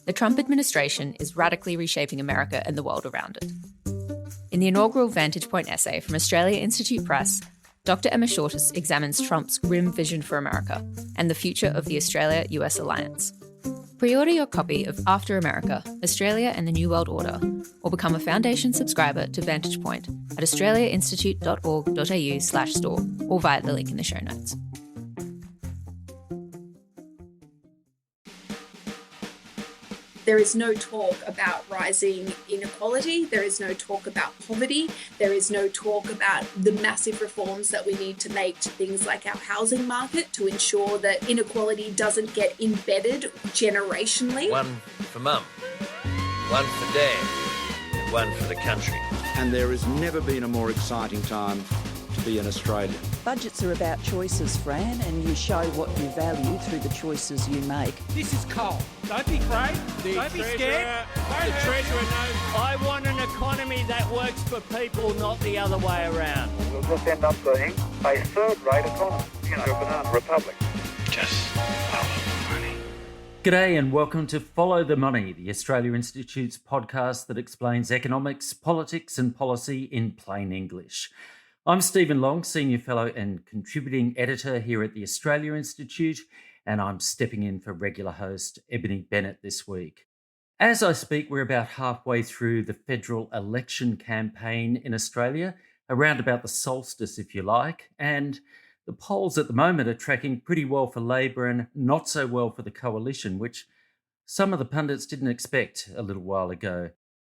The Trump administration is radically reshaping America and the world around it. In the inaugural Vantage Point essay from Australia Institute Press, Dr. Emma Shortis examines Trump's grim vision for America and the future of the Australia-US alliance. Pre-order your copy of After America, Australia and the New World Order, or become a Foundation subscriber to Vantage Point at australiainstitute.org.au/store or via the link in the show notes. There is no talk about rising inequality. There is no talk about poverty. There is no talk about the massive reforms that we need to make to things like our housing market to ensure that inequality doesn't get embedded generationally. One for mum, one for dad, and one for the country. And there has never been a more exciting time to be an Australian. Budgets are about choices, Fran, and you show what you value through the choices you make. This is coal. Don't be afraid. Don't be scared. The Treasurer knows. I want an economy that works for people, not the other way around. We'll just end up being a third-rate economy, a banana republic. Just follow the money. G'day and welcome to Follow the Money, the Australia Institute's podcast that explains economics, politics and policy in plain English. I'm Stephen Long, Senior Fellow and Contributing Editor here at the Australia Institute, and I'm stepping in for regular host Ebony Bennett this week. As I speak, we're about halfway through the federal election campaign in Australia, around about the solstice, if you like, and the polls at the moment are tracking pretty well for Labor and not so well for the coalition, which some of the pundits didn't expect a little while ago.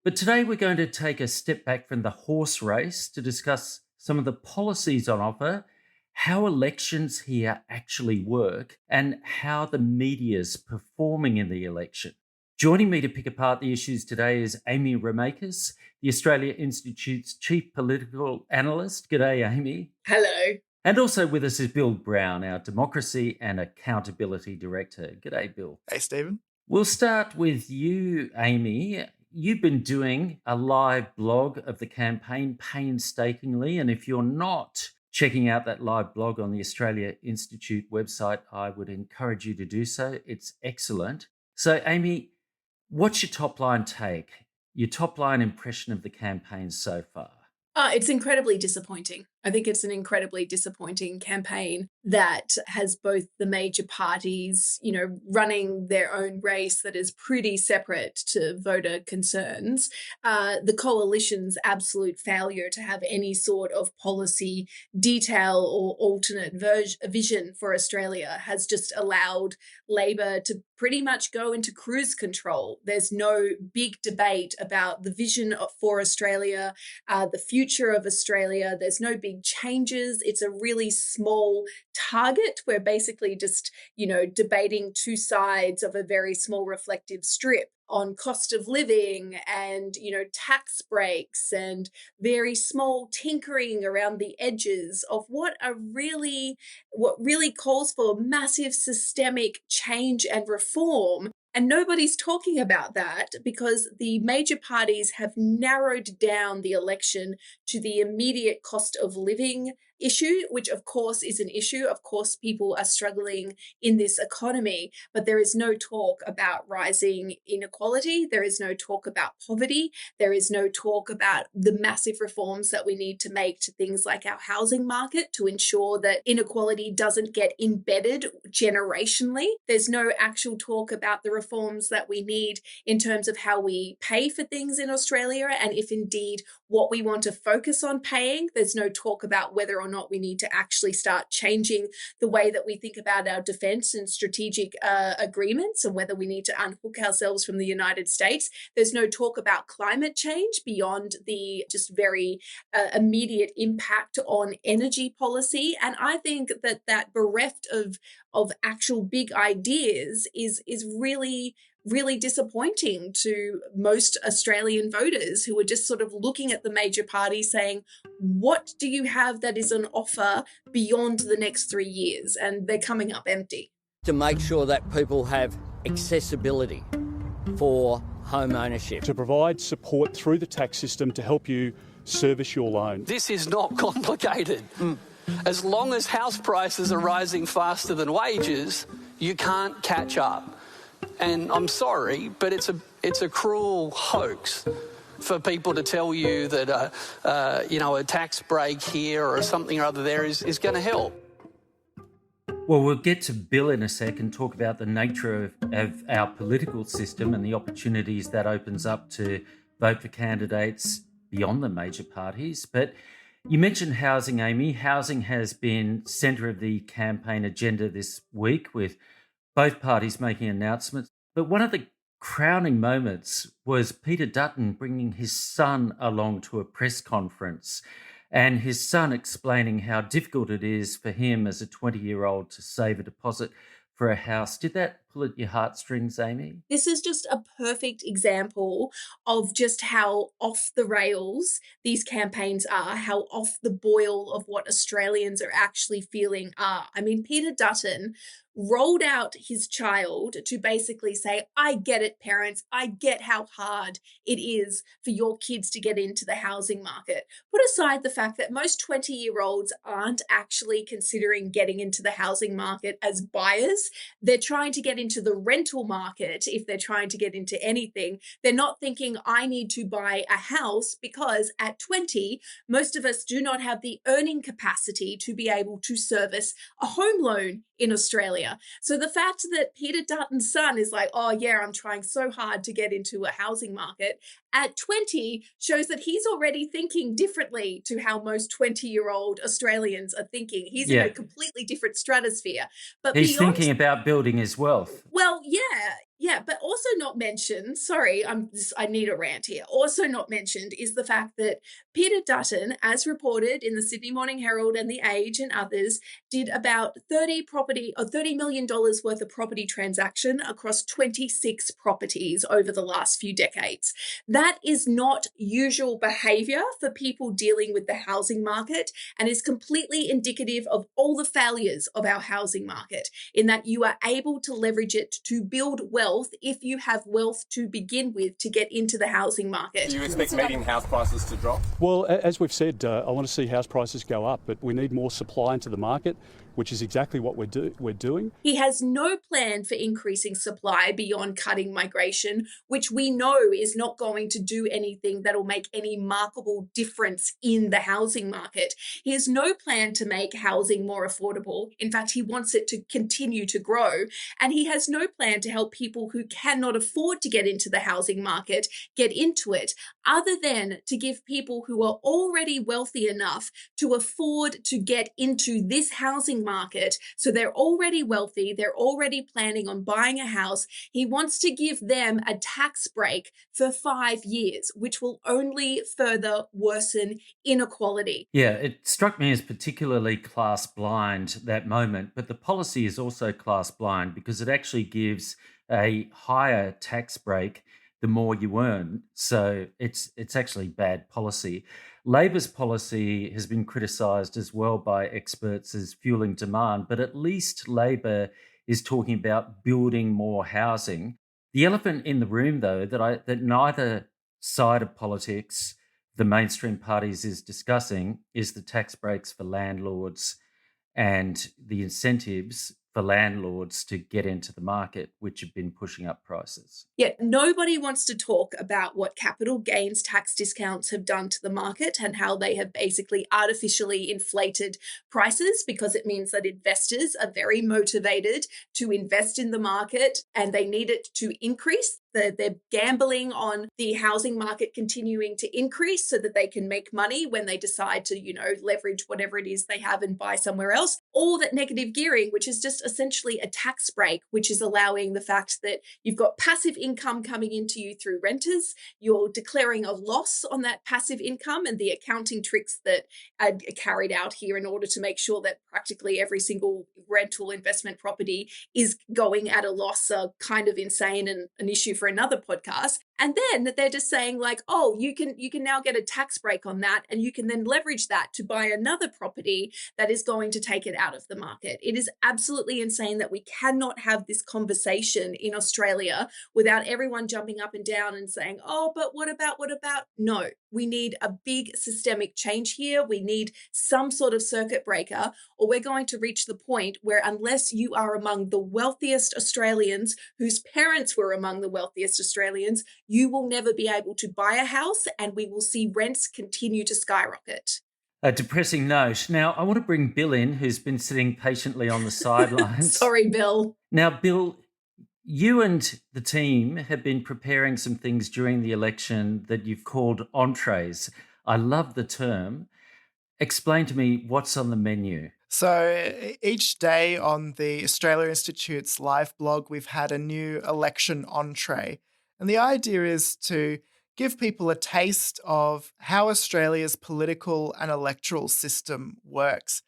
But today we're going to take a step back from the horse race to discuss some of the policies on offer, how elections here actually work, and how the media's performing in the election. Joining me to pick apart the issues today is Amy Remeikis, the Australia Institute's Chief Political Analyst. G'day, Amy. Hello. And also with us is Bill Browne, our Democracy and Accountability Director. G'day, Bill. Hey, Stephen. We'll start with you, Amy. You've been doing a live blog of the campaign painstakingly, and if you're not checking out that live blog on the Australia Institute website, I would encourage you to do so. It's excellent. So, Amy, what's your top-line take, your top-line impression of the campaign so far? It's incredibly disappointing. I think it's an incredibly disappointing campaign that has both the major parties, running their own race that is pretty separate to voter concerns. The coalition's absolute failure to have any sort of policy detail or alternate vision for Australia has just allowed Labor to pretty much go into cruise control. There's no big debate about the vision for Australia, the future of Australia. There's no big changes. It's a really small target. We're basically just, debating two sides of a very small reflective strip on cost of living and, tax breaks and very small tinkering around the edges of what really calls for massive systemic change and reform. And nobody's talking about that because the major parties have narrowed down the election to the immediate cost of living issue, which of course is an issue. Of course, people are struggling in this economy, but there is no talk about rising inequality. There is no talk about poverty. There is no talk about the massive reforms that we need to make to things like our housing market to ensure that inequality doesn't get embedded generationally. There's no actual talk about the reforms that we need in terms of how we pay for things in Australia, and if indeed what we want to focus on paying. There's no talk about whether or not we need to actually start changing the way that we think about our defense and strategic agreements and whether we need to unhook ourselves from the United States. There's no talk about climate change beyond the just very immediate impact on energy policy. And I think that bereft of actual big ideas is really disappointing to most Australian voters who are just sort of looking at the major parties saying, what do you have that is on offer beyond the next 3 years? And they're coming up empty. To make sure that people have accessibility for home ownership. To provide support through the tax system to help you service your loan. This is not complicated. As long as house prices are rising faster than wages, you can't catch up. And I'm sorry, but it's a cruel hoax for people to tell you that a tax break here or something or other there is going to help. Well, we'll get to Bill in a sec and talk about the nature of our political system and the opportunities that opens up to vote for candidates beyond the major parties. But you mentioned housing, Amy. Housing has been centre of the campaign agenda this week, with both parties making announcements. But one of the crowning moments was Peter Dutton bringing his son along to a press conference, and his son explaining how difficult it is for him as a 20-year-old to save a deposit for a house. Did that pull at your heartstrings, Amy? This is just a perfect example of just how off the rails these campaigns are, how off the boil of what Australians are actually feeling are. I mean, Peter Dutton rolled out his child to basically say, I get it, parents. I get how hard it is for your kids to get into the housing market. Put aside the fact that most 20-year-olds aren't actually considering getting into the housing market as buyers. They're trying to get into the rental market. If they're trying to get into anything, they're not thinking, I need to buy a house, because at 20, most of us do not have the earning capacity to be able to service a home loan in Australia. So the fact that Peter Dutton's son is like, oh yeah, I'm trying so hard to get into a housing market at 20 shows that he's already thinking differently to how most 20-year-old Australians are thinking. He's in a completely different stratosphere. But he's thinking about building his wealth. Well, yeah, but also not mentioned, sorry, I need a rant here. Also not mentioned is the fact that Peter Dutton, as reported in the Sydney Morning Herald and The Age and others, did about $30 million worth of property transaction across 26 properties over the last few decades. That is not usual behavior for people dealing with the housing market, and is completely indicative of all the failures of our housing market, in that you are able to leverage it to build wealth if you have wealth to begin with to get into the housing market. Do you expect median house prices to drop? Well, as we've said, I want to see house prices go up, but we need more supply into the market, which is exactly what we're doing. He has no plan for increasing supply beyond cutting migration, which we know is not going to do anything that will make any markable difference in the housing market. He has no plan to make housing more affordable. In fact, he wants it to continue to grow. And he has no plan to help people who cannot afford to get into the housing market get into it, other than to give people who are already wealthy enough to afford to get into this housing market. So they're already wealthy, they're already planning on buying a house. He wants to give them a tax break for 5 years, which will only further worsen inequality. Yeah, it struck me as particularly class blind, that moment, but the policy is also class blind because it actually gives a higher tax break the more you earn. So it's actually bad policy. Labor's policy has been criticised as well by experts as fueling demand, but at least Labor is talking about building more housing. The elephant in the room, though, that neither side of politics, the mainstream parties, is discussing is the tax breaks for landlords and the incentives for landlords to get into the market, which have been pushing up prices. Yet nobody wants to talk about what capital gains tax discounts have done to the market and how they have basically artificially inflated prices, because it means that investors are very motivated to invest in the market and they need it to increase. They're gambling on the housing market continuing to increase so that they can make money when they decide to, leverage whatever it is they have and buy somewhere else. All that negative gearing, which is just essentially a tax break, which is allowing the fact that you've got passive income coming into you through renters. You're declaring a loss on that passive income, and the accounting tricks that are carried out here in order to make sure that practically every single rental investment property is going at a loss are kind of insane and an issue for another podcast. And then they're just saying like, oh, you can now get a tax break on that, and you can then leverage that to buy another property that is going to take it out of the market. It is absolutely insane that we cannot have this conversation in Australia without everyone jumping up and down and saying, oh, but what about? No, we need a big systemic change here. We need some sort of circuit breaker, or we're going to reach the point where unless you are among the wealthiest Australians whose parents were among the wealthiest Australians, you will never be able to buy a house, and we will see rents continue to skyrocket. A depressing note. Now, I want to bring Bill in, who's been sitting patiently on the sidelines. Sorry, Bill. Now, Bill, you and the team have been preparing some things during the election that you've called entrees. I love the term. Explain to me what's on the menu. So each day on the Australia Institute's live blog, we've had a new election entree. And the idea is to give people a taste of how Australia's political and electoral system works.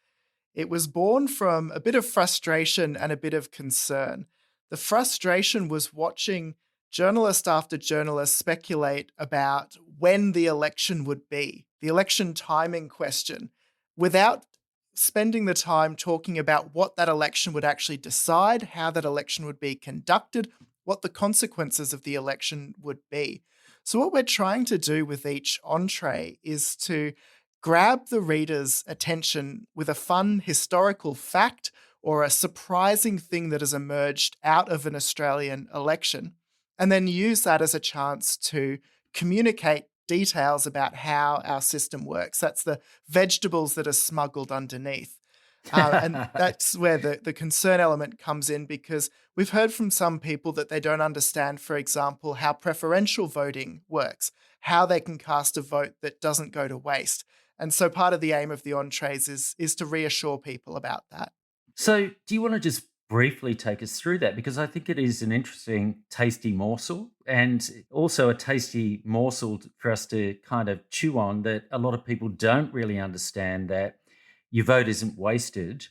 It was born from a bit of frustration and a bit of concern. The frustration was watching journalist after journalist speculate about when the election would be, the election timing question, without spending the time talking about what that election would actually decide, how that election would be conducted, what the consequences of the election would be. So what we're trying to do with each entree is to grab the reader's attention with a fun historical fact or a surprising thing that has emerged out of an Australian election, and then use that as a chance to communicate details about how our system works. That's the vegetables that are smuggled underneath. And that's where the concern element comes in, because we've heard from some people that they don't understand, for example, how preferential voting works, how they can cast a vote that doesn't go to waste. And so part of the aim of the entrees is to reassure people about that. So do you want to just briefly take us through that? Because I think it is an interesting, tasty morsel, and also a tasty morsel for us to kind of chew on, that a lot of people don't really understand that your vote isn't wasted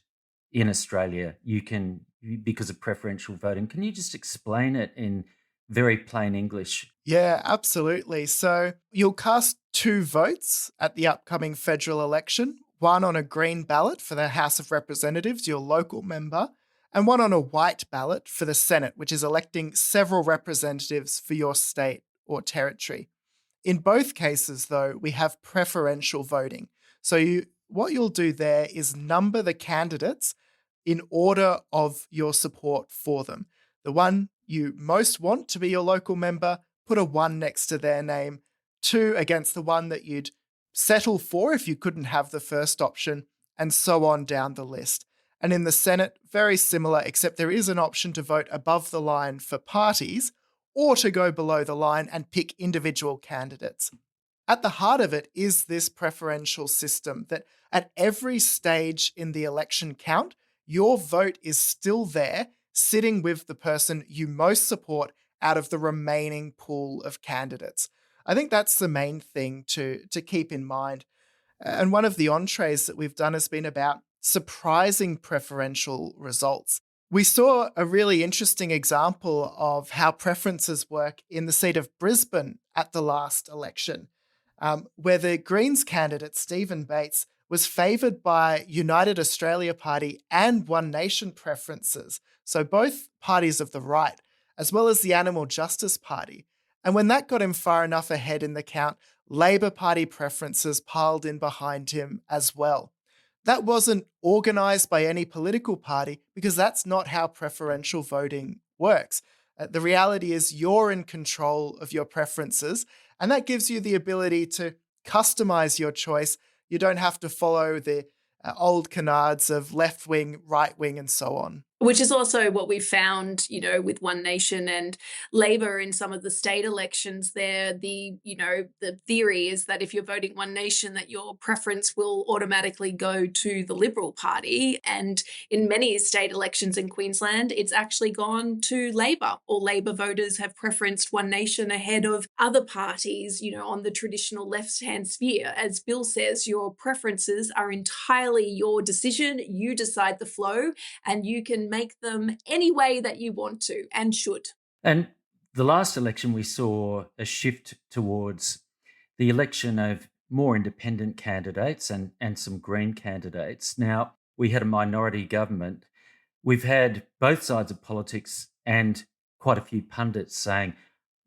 in Australia. You can, because of preferential voting. Can you just explain it in very plain English? Yeah, absolutely. So you'll cast 2 votes at the upcoming federal election, one on a green ballot for the House of Representatives, your local member, and one on a white ballot for the Senate, which is electing several representatives for your state or territory. In both cases, though, we have preferential voting. So what you'll do there is number the candidates in order of your support for them. The one you most want to be your local member, put a 1 next to their name, 2 against the one that you'd settle for if you couldn't have the first option, and so on down the list. And in the Senate, very similar, except there is an option to vote above the line for parties or to go below the line and pick individual candidates. At the heart of it is this preferential system that at every stage in the election count, your vote is still there, sitting with the person you most support out of the remaining pool of candidates. I think that's the main thing to keep in mind. And one of the entrees that we've done has been about surprising preferential results. We saw a really interesting example of how preferences work in the seat of Brisbane at the last election, where the Greens candidate, Stephen Bates, was favoured by United Australia Party and One Nation preferences, so both parties of the right, as well as the Animal Justice Party. And when that got him far enough ahead in the count, Labor Party preferences piled in behind him as well. That wasn't organised by any political party, because that's not how preferential voting works. The reality is you're in control of your preferences, and that gives you the ability to customise your choice. You don't have to follow the old canards of left wing, right wing, and so on. Which is also what we found, with One Nation and Labor in some of the state elections there. The theory is that if you're voting One Nation, that your preference will automatically go to the Liberal Party. And in many state elections in Queensland, it's actually gone to Labor, or Labor voters have preferenced One Nation ahead of other parties, on the traditional left-hand sphere. As Bill says, your preferences are entirely your decision. You decide the flow, and you can make them any way that you want to and should. And the last election, we saw a shift towards the election of more independent candidates and some Green candidates. Now, we had a minority government. We've had both sides of politics and quite a few pundits saying,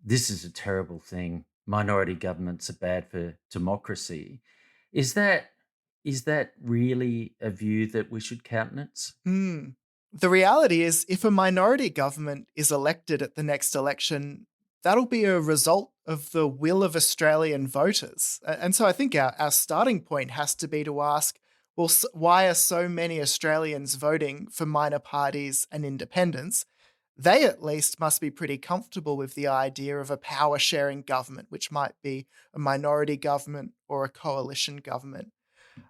this is a terrible thing. Minority governments are bad for democracy. Is that really a view that we should countenance? The reality is, if a minority government is elected at the next election, that'll be a result of the will of Australian voters. And so I think our starting point has to be to ask, well, why are so many Australians voting for minor parties and independents? They at least must be pretty comfortable with the idea of a power-sharing government, which might be a minority government or a coalition government.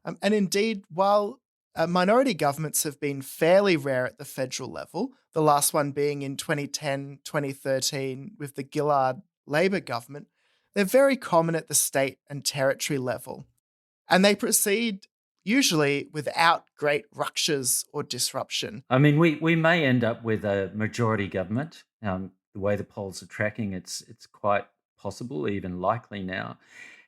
And indeed, while minority governments have been fairly rare at the federal level, the last one being in 2010, 2013 with the Gillard Labor government, they're very common at the state and territory level. And they proceed usually without great ruptures or disruption. I mean, we may end up with a majority government. The way the polls are tracking, it's quite possible, even likely now.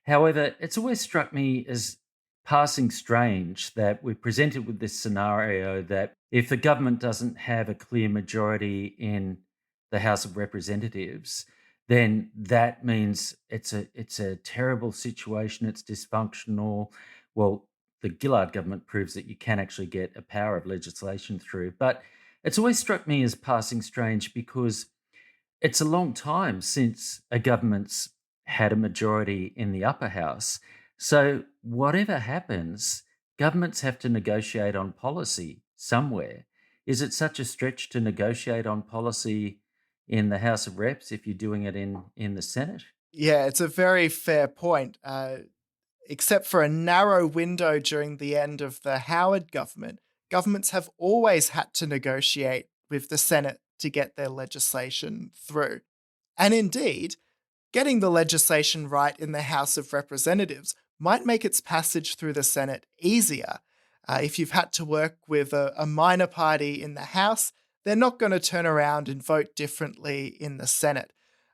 However, it's always struck me as passing strange that we're presented with this scenario that if the government doesn't have a clear majority in the House of Representatives, then that means it's a terrible situation, it's dysfunctional. Well, the Gillard government proves that you can actually get a power of legislation through. But it's always struck me as passing strange because it's a long time since a government's had a majority in the upper house. So whatever happens, governments have to negotiate on policy somewhere. Is it such a stretch to negotiate on policy in the House of Reps if you're doing it in the Senate? Yeah, it's a very fair point. Except for a narrow window during the end of the Howard government, governments have always had to negotiate with the Senate to get their legislation through. And indeed, getting the legislation right in the House of Representatives might make its passage through the Senate easier. If you've had to work with a minor party in the House, they're not going to turn around and vote differently in the Senate.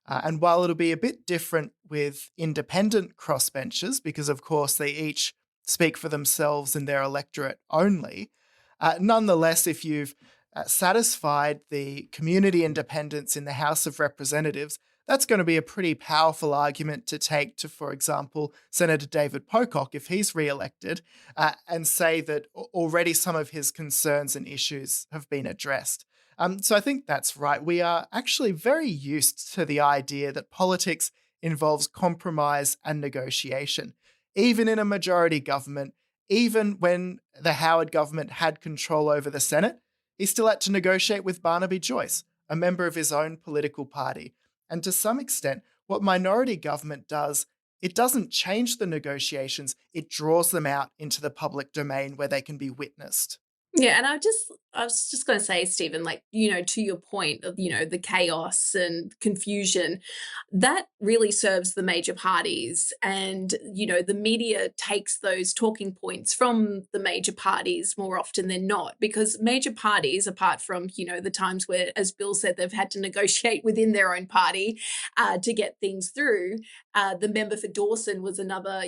And while it'll be a bit different with independent crossbenchers, because of course they each speak for themselves and their electorate only, nonetheless, if you've satisfied the community independents in the House of Representatives, that's going to be a pretty powerful argument to take to, for example, Senator David Pocock, if he's re-elected, and say that already some of his concerns and issues have been addressed. So I think that's right. We are actually very used to the idea that politics involves compromise and negotiation. Even in a majority government, even when the Howard government had control over the Senate, he still had to negotiate with Barnaby Joyce, a member of his own political party. And to some extent, what minority government does, it doesn't change the negotiations, it draws them out into the public domain where they can be witnessed. Yeah, and I was just going to say, Stephen, to your point of, the chaos and confusion, that really serves the major parties. And, the media takes those talking points from the major parties more often than not, because major parties, apart from, the times where, as Bill said, they've had to negotiate within their own party to get things through. The member for Dawson was another,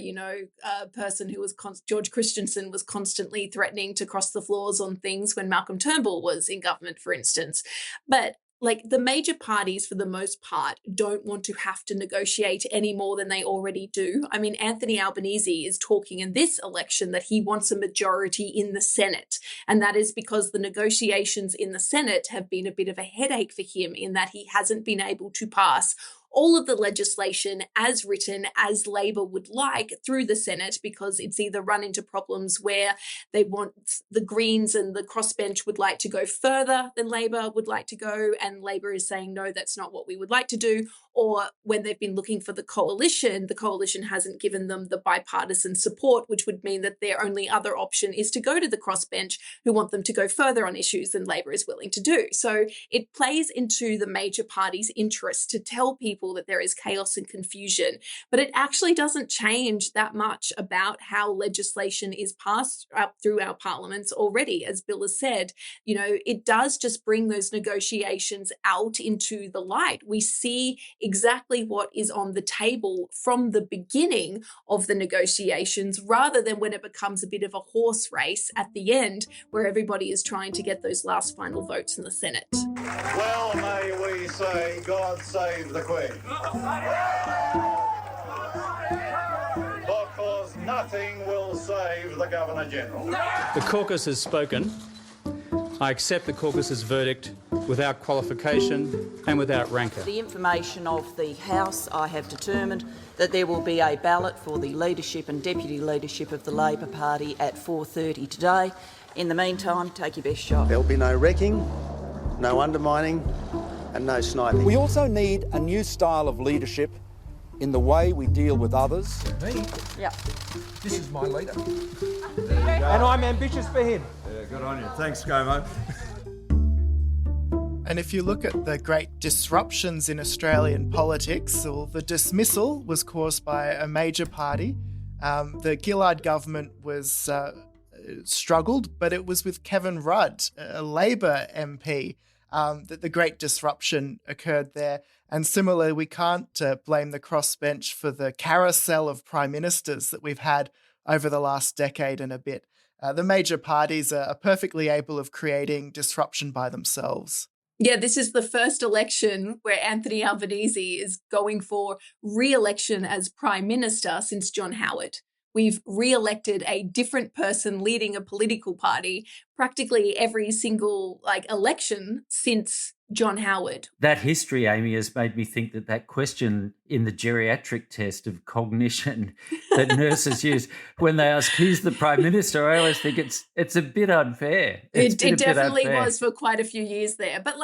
person who was, George Christensen was constantly threatening to cross the floors on things when Malcolm Turnbull was in government, for instance. But the major parties, for the most part, don't want to have to negotiate any more than they already do. I mean, Anthony Albanese is talking in this election that he wants a majority in the Senate. And that is because the negotiations in the Senate have been a bit of a headache for him in that he hasn't been able to pass all of the legislation as written as Labor would like through the Senate, because it's either run into problems where they want the Greens and the crossbench would like to go further than Labor would like to go, and Labor is saying, no, that's not what we would like to do. Or when they've been looking for the coalition hasn't given them the bipartisan support, which would mean that their only other option is to go to the crossbench, who want them to go further on issues than Labor is willing to do. So it plays into the major parties' interest to tell people people that there is chaos and confusion. But it actually doesn't change that much about how legislation is passed up through our parliaments already. As Bill has said, it does just bring those negotiations out into the light. We see exactly what is on the table from the beginning of the negotiations, rather than when it becomes a bit of a horse race at the end, where everybody is trying to get those last final votes in the Senate. Well, may we say, God save the Queen. Because nothing will save the Governor-General. The caucus has spoken. I accept the caucus's verdict without qualification and without rancour. The information of the House, I have determined that there will be a ballot for the leadership and deputy leadership of the Labor Party at 4:30 today. In the meantime, take your best shot. There'll be no wrecking, no undermining and no sniping. We also need a new style of leadership in the way we deal with others. Me? Yeah. This is my leader. And I'm ambitious for him. Yeah, good on you. Thanks, ScoMo. And if you look at the great disruptions in Australian politics, well, the dismissal was caused by a major party. The Gillard government was struggled, but it was with Kevin Rudd, a Labor MP, that the great disruption occurred there. And similarly, we can't blame the crossbench for the carousel of prime ministers that we've had over the last decade and a bit. The major parties are perfectly able of creating disruption by themselves. Yeah, this is the first election where Anthony Albanese is going for re-election as Prime Minister since John Howard. We've re-elected a different person leading a political party practically every single election since John Howard. That history, Amy, has made me think that question in the geriatric test of cognition that nurses use when they ask who's the Prime Minister, I always think it's a bit unfair. It definitely was for quite a few years there. But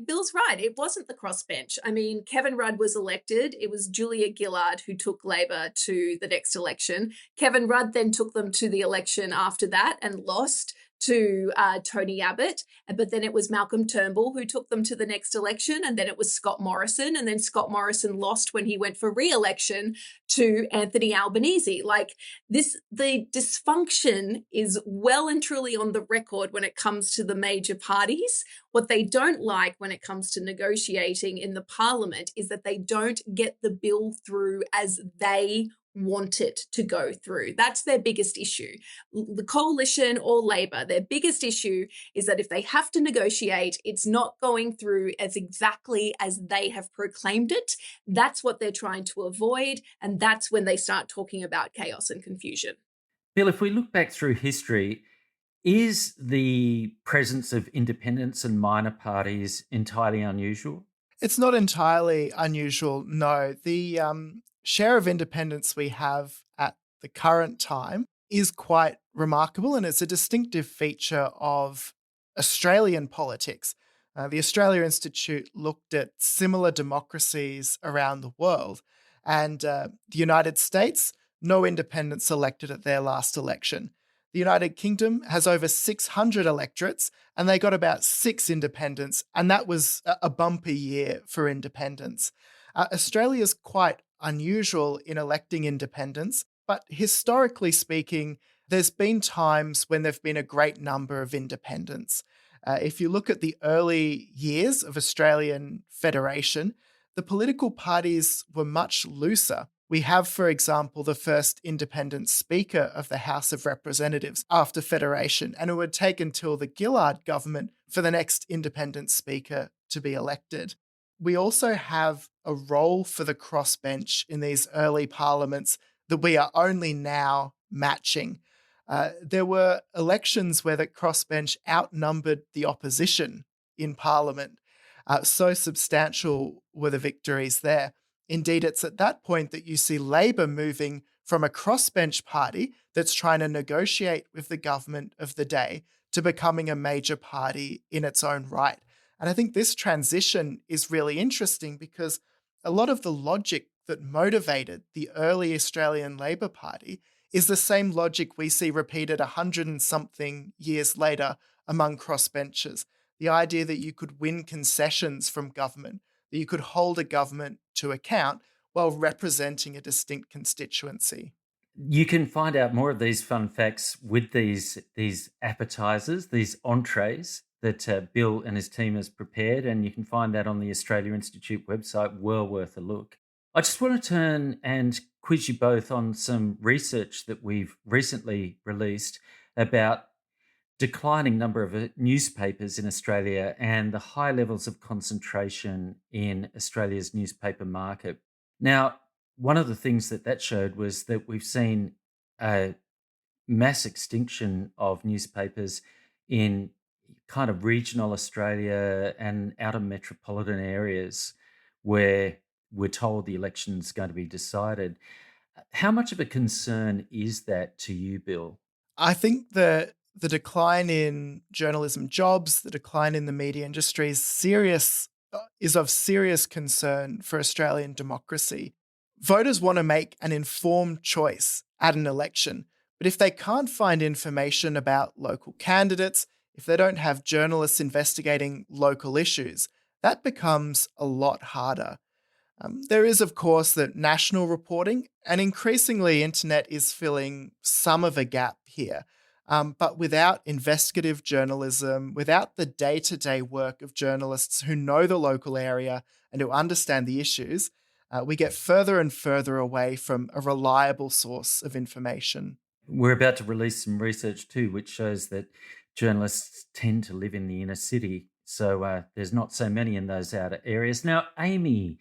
Bill's right, it wasn't the crossbench. I mean, Kevin Rudd was elected. It was Julia Gillard who took Labor to the next election. Kevin Rudd then took them to the election after that and lost to Tony Abbott, but then it was Malcolm Turnbull who took them to the next election, and then it was Scott Morrison, and then Scott Morrison lost when he went for re-election to Anthony Albanese. The dysfunction is well and truly on the record when it comes to the major parties. What they don't like when it comes to negotiating in the parliament is that they don't get the bill through as they want it to go through. That's their biggest issue. The coalition or Labor, their biggest issue is that if they have to negotiate, it's not going through as exactly as they have proclaimed it. That's what they're trying to avoid, and that's when they start talking about chaos and confusion. Bill, if we look back through history, is the presence of independents and minor parties entirely unusual? It's not entirely unusual, no. The share of independents we have at the current time is quite remarkable, and it's a distinctive feature of Australian politics. The Australia Institute looked at similar democracies around the world, and the United States, no independents elected at their last election. The United Kingdom has over 600 electorates, and they got about 6 independents, and that was a bumpy year for independents. Australia's quite unusual in electing independents, but historically speaking, there's been times when there've been a great number of independents. If you look at the early years of Australian Federation, the political parties were much looser. We have, for example, the first independent Speaker of the House of Representatives after Federation, and it would take until the Gillard government for the next independent Speaker to be elected. We also have a role for the crossbench in these early parliaments that we are only now matching. There were elections where the crossbench outnumbered the opposition in parliament. So substantial were the victories there. Indeed, it's at that point that you see Labor moving from a crossbench party that's trying to negotiate with the government of the day to becoming a major party in its own right. And I think this transition is really interesting because a lot of the logic that motivated the early Australian Labor Party is the same logic we see repeated 100 and something years later among crossbenchers. The idea that you could win concessions from government, that you could hold a government to account while representing a distinct constituency. You can find out more of these fun facts with these appetizers, these entrees that Bill and his team has prepared, and you can find that on the Australia Institute website. Well worth a look. I just want to turn and quiz you both on some research that we've recently released about declining number of newspapers in Australia and the high levels of concentration in Australia's newspaper market. Now, one of the things that showed was that we've seen a mass extinction of newspapers in kind of regional Australia and outer metropolitan areas where we're told the election's going to be decided. How much of a concern is that to you, Bill? I think that the decline in journalism jobs, the decline in the media industry is of serious concern for Australian democracy. Voters want to make an informed choice at an election, but if they can't find information about local candidates, if they don't have journalists investigating local issues, that becomes a lot harder. There is, of course, the national reporting, and increasingly internet is filling some of a gap here. But without investigative journalism, without the day-to-day work of journalists who know the local area and who understand the issues, we get further and further away from a reliable source of information. We're about to release some research too, which shows that journalists tend to live in the inner city. So there's not so many in those outer areas. Now, Amy,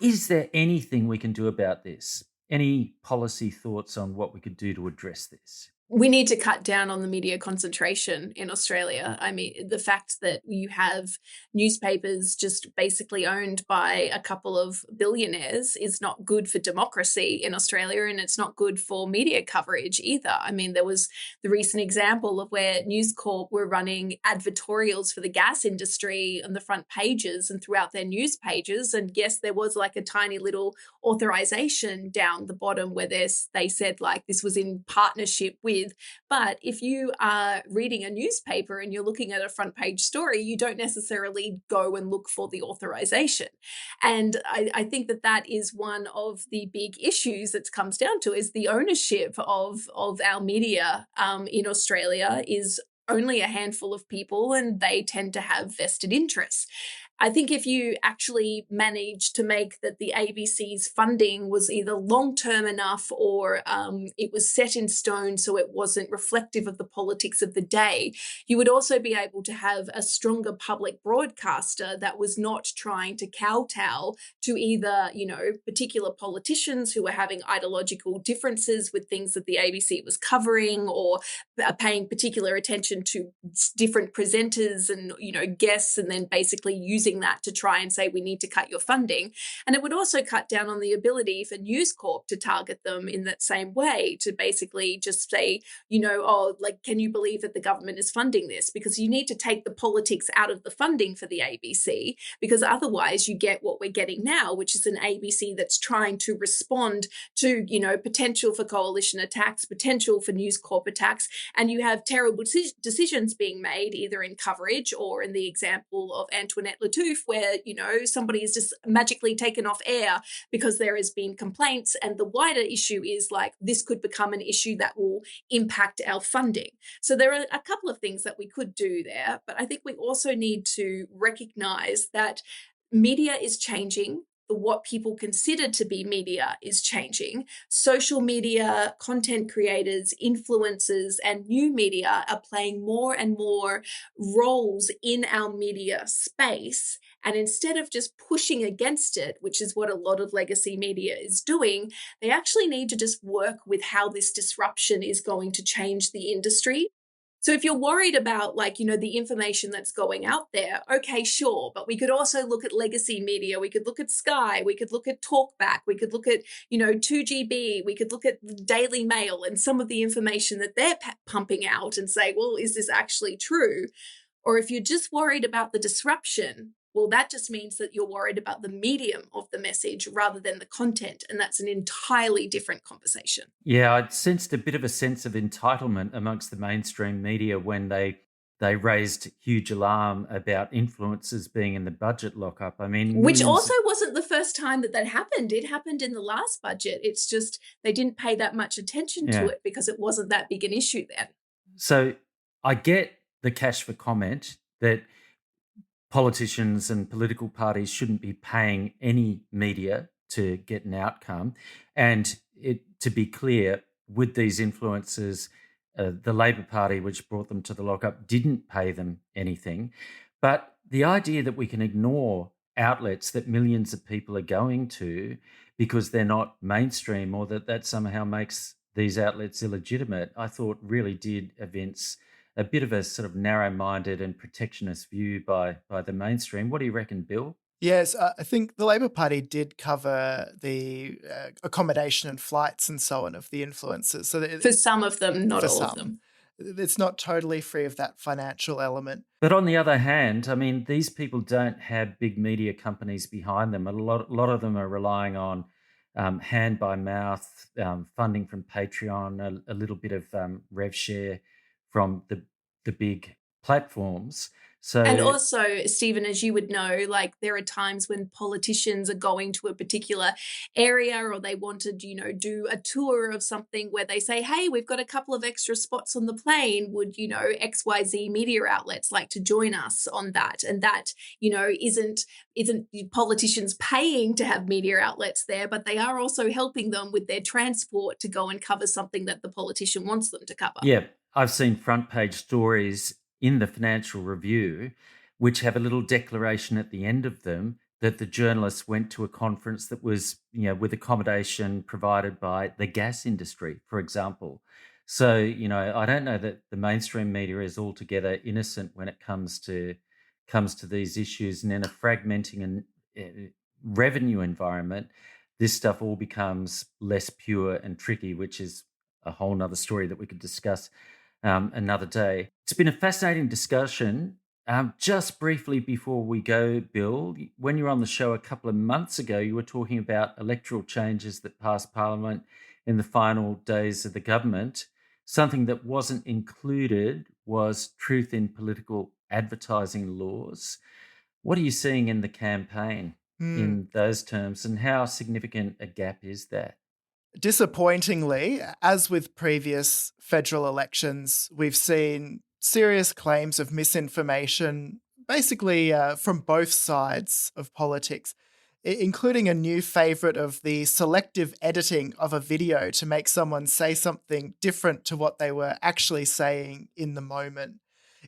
is there anything we can do about this? Any policy thoughts on what we could do to address this? We need to cut down on the media concentration in Australia. I mean, the fact that you have newspapers just basically owned by a couple of billionaires is not good for democracy in Australia, and it's not good for media coverage either. I mean, there was the recent example of where News Corp were running advertorials for the gas industry on the front pages and throughout their news pages. And yes, there was like a tiny little authorization down the bottom where they said like this was in partnership with. But if you are reading a newspaper and you're looking at a front page story, you don't necessarily go and look for the authorization. And I think that is one of the big issues that comes down to is the ownership of our media in Australia is only a handful of people, and they tend to have vested interests. I think if you actually manage to make that the ABC's funding was either long-term enough or it was set in stone so it wasn't reflective of the politics of the day, you would also be able to have a stronger public broadcaster that was not trying to kowtow to either, particular politicians who were having ideological differences with things that the ABC was covering or paying particular attention to different presenters and, guests, and then basically using that to try and say we need to cut your funding. And it would also cut down on the ability for News Corp to target them in that same way, to basically just say, can you believe that the government is funding this? Because you need to take the politics out of the funding for the ABC, because otherwise you get what we're getting now, which is an ABC that's trying to respond to, potential for coalition attacks, potential for News Corp attacks, and you have terrible decisions being made either in coverage or in the example of Antoinette Lattouf, where, somebody is just magically taken off air because there has been complaints. And the wider issue is like, this could become an issue that will impact our funding. So there are a couple of things that we could do there, but I think we also need to recognize that media is changing. What people consider to be media is changing. Social media, content creators, influencers, and new media are playing more and more roles in our media space. And instead of just pushing against it, which is what a lot of legacy media is doing, they actually need to just work with how this disruption is going to change the industry. So if you're worried about the information that's going out there, okay, sure. But we could also look at legacy media. We could look at Sky. We could look at Talkback. We could look at, 2GB. We could look at the Daily Mail and some of the information that they're pumping out and say, well, is this actually true? Or if you're just worried about the disruption, well, that just means that you're worried about the medium of the message rather than the content. And that's an entirely different conversation. Yeah, I sensed a bit of a sense of entitlement amongst the mainstream media when they they raised huge alarm about influencers being in the budget lockup. I mean, which also wasn't the first time that happened. It happened in the last budget. It's just they didn't pay that much attention to it because it wasn't that big an issue then. So I get the cash for comment that politicians and political parties shouldn't be paying any media to get an outcome. And to be clear, with these influencers, the Labor Party, which brought them to the lockup, didn't pay them anything. But the idea that we can ignore outlets that millions of people are going to because they're not mainstream, or that somehow makes these outlets illegitimate, I thought really did evince a bit of a sort of narrow-minded and protectionist view by the mainstream. What do you reckon, Bill? Yes, I think the Labor Party did cover the accommodation and flights and so on of the influencers. So for some of them, not all of them. It's not totally free of that financial element. But on the other hand, I mean, these people don't have big media companies behind them. A lot of them are relying on hand by mouth, funding from Patreon, a little bit of rev share from the big platforms. So, and also, Stephen, as you would know, like there are times when politicians are going to a particular area, or they want to, do a tour of something where they say, hey, we've got a couple of extra spots on the plane. Would, XYZ media outlets like to join us on that? And that, isn't politicians paying to have media outlets there, but they are also helping them with their transport to go and cover something that the politician wants them to cover. Yeah, I've seen front page stories in the Financial Review, which have a little declaration at the end of them that the journalists went to a conference that was, with accommodation provided by the gas industry, for example. So, I don't know that the mainstream media is altogether innocent when it comes to these issues. And in a fragmenting and revenue environment, this stuff all becomes less pure and tricky, which is a whole nother story that we could discuss another day. It's been a fascinating discussion. Just briefly before we go, Bill, when you were on the show a couple of months ago, you were talking about electoral changes that passed Parliament in the final days of the government. Something that wasn't included was truth in political advertising laws. What are you seeing in the campaign in those terms, and how significant a gap is that? Disappointingly, as with previous federal elections, we've seen serious claims of misinformation, basically from both sides of politics, including a new favourite of the selective editing of a video to make someone say something different to what they were actually saying in the moment.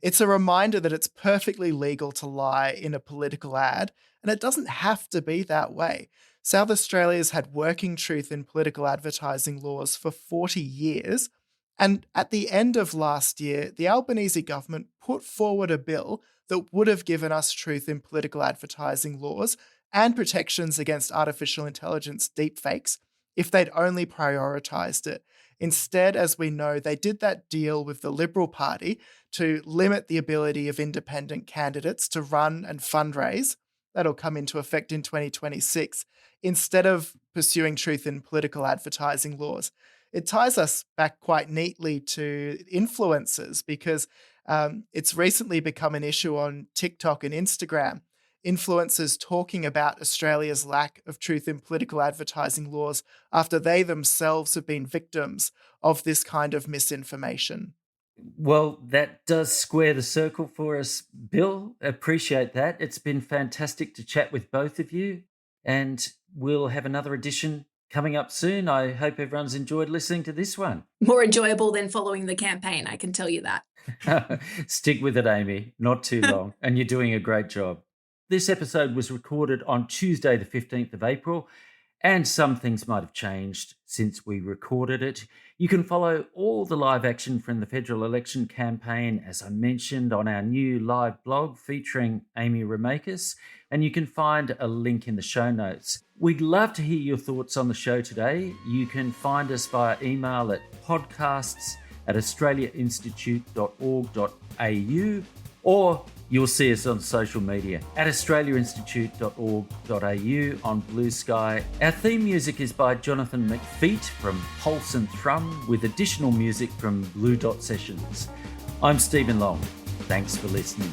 It's a reminder that it's perfectly legal to lie in a political ad, and it doesn't have to be that way. South Australia's had working truth in political advertising laws for 40 years, and at the end of last year, the Albanese government put forward a bill that would have given us truth in political advertising laws and protections against artificial intelligence deepfakes if they'd only prioritised it. Instead, as we know, they did that deal with the Liberal Party to limit the ability of independent candidates to run and fundraise. That'll come into effect in 2026, instead of pursuing truth in political advertising laws. It ties us back quite neatly to influencers because it's recently become an issue on TikTok and Instagram. Influencers talking about Australia's lack of truth in political advertising laws after they themselves have been victims of this kind of misinformation. Well, that does square the circle for us, Bill. Appreciate that. It's been fantastic to chat with both of you, and we'll have another edition coming up soon. I hope everyone's enjoyed listening to this one. More enjoyable than following the campaign, I can tell you that. Stick with it, Amy. Not too long, and you're doing a great job. This episode was recorded on Tuesday, the 15th of April, and some things might have changed since we recorded it. You can follow all the live action from the federal election campaign, as I mentioned, on our new live blog featuring Amy Remeikis, and you can find a link in the show notes. We'd love to hear your thoughts on the show today. You can find us via email at podcasts@australiainstitute.org.au, or you'll see us on social media at australiainstitute.org.au on Blue Sky. Our theme music is by Jonathan McFeet from Pulse and Thrum, with additional music from Blue Dot Sessions. I'm Stephen Long. Thanks for listening.